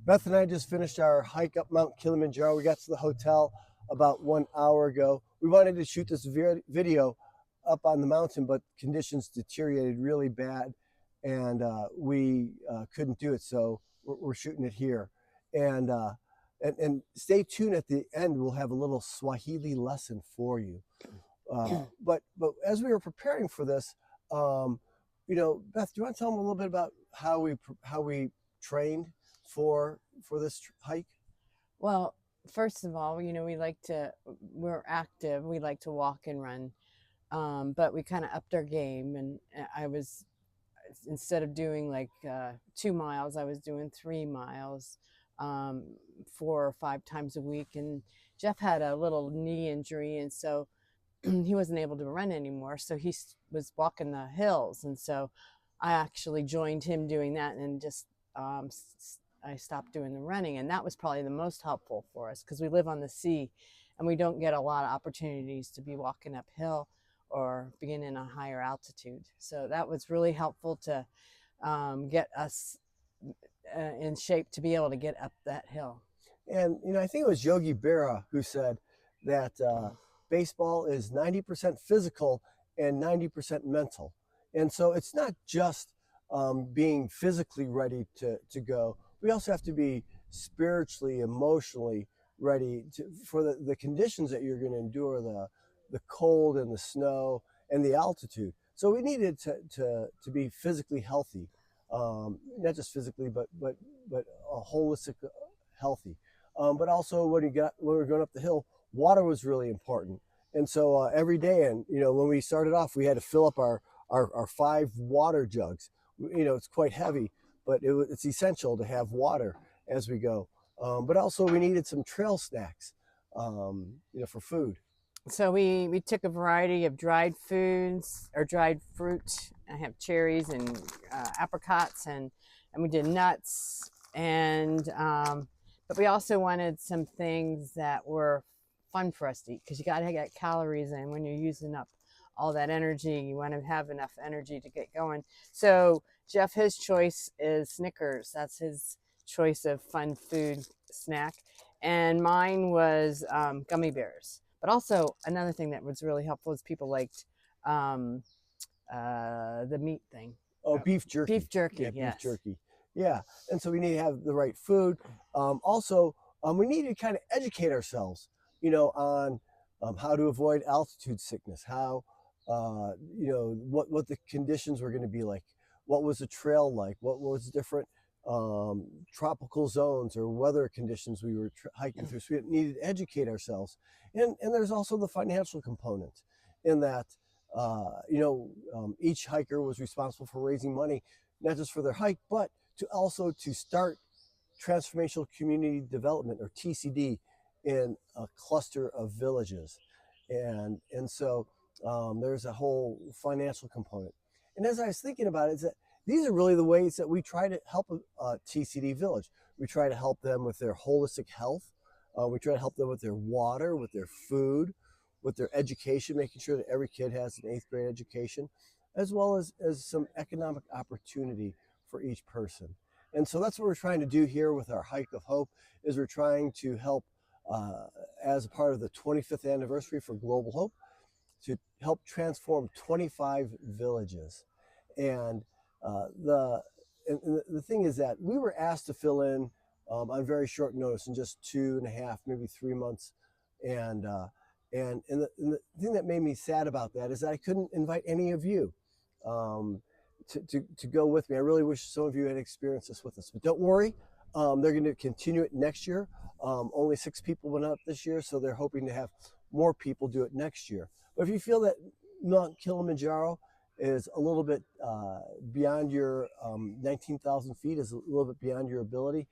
Beth and I just finished our hike up Mount Kilimanjaro. We got to the hotel about 1 hour ago. We wanted to shoot this video up on the mountain, but conditions deteriorated really bad, and we couldn't do it. So we're shooting it here, and stay tuned at the end. We'll have a little Swahili lesson for you. But as we were preparing for this, Beth, do you want to tell them a little bit about how we trained for this hike? Well, first of all, we're active. We like to walk and run, but we kind of upped our game. And instead of doing like 2 miles, I was doing 3 miles 4 or 5 times a week. And Jeff had a little knee injury, and so he wasn't able to run anymore. So he was walking the hills, and so I actually joined him doing that, and just I stopped doing the running. And that was probably the most helpful for us, because we live on the sea and we don't get a lot of opportunities to be walking uphill or being in a higher altitude. So that was really helpful to get us in shape to be able to get up that hill. And I think it was Yogi Berra who said that baseball is 90% physical and 90% mental. And so it's not just being physically ready to go. We also have to be spiritually, emotionally ready for the conditions that you're going to endure, the cold and the snow and the altitude. So we needed to be physically healthy, not just physically, but a holistic healthy. But also when we were going up the hill, water was really important. And so every day, and when we started off, we had to fill up our 5 water jugs. It's quite heavy, but it's essential to have water as we go. But also we needed some trail snacks, for food. So we took a variety of dried foods or dried fruit. I have cherries and apricots, and we did nuts, and but we also wanted some things that were fun for us to eat, because you got to get calories in when you're using up all that energy. You want to have enough energy to get going. So Jeff, his choice is Snickers. That's his choice of fun food snack. And mine was gummy bears. But also another thing that was really helpful is people liked the meat thing. Oh, beef jerky. Beef jerky, yeah, yes. Beef jerky. Yeah, and so we need to have the right food. Also, we need to kind of educate ourselves, on how to avoid altitude sickness, how, what the conditions were going to be like, what was the trail like, what was different tropical zones or weather conditions we were hiking through. So we needed to educate ourselves. And there's also the financial component in that, each hiker was responsible for raising money, not just for their hike, but to start Transformational Community Development, or TCD, in a cluster of villages. And so there's a whole financial component. And as I was thinking about it, is that these are really the ways that we try to help a TCD village. We try to help them with their holistic health. We try to help them with their water, with their food, with their education, making sure that every kid has an 8th grade education, as well as some economic opportunity for each person. And so that's what we're trying to do here with our Hike of Hope, is we're trying to help, as a part of the 25th anniversary for Global Hope, to help transform 25 villages. And the thing is that we were asked to fill in on very short notice, in just 2.5, maybe 3 months. And the thing that made me sad about that is that I couldn't invite any of you to go with me. I really wish some of you had experienced this with us, but don't worry. They're going to continue it next year. Only 6 people went up this year, so they're hoping to have more people do it next year. But if you feel that Mount Kilimanjaro is a little bit beyond your 19,000 feet, is a little bit beyond your ability,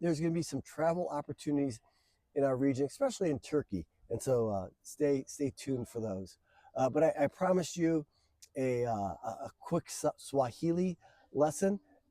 there's going to be some travel opportunities in our region, especially in Turkey. And so stay tuned for those. But I promised you a quick Swahili lesson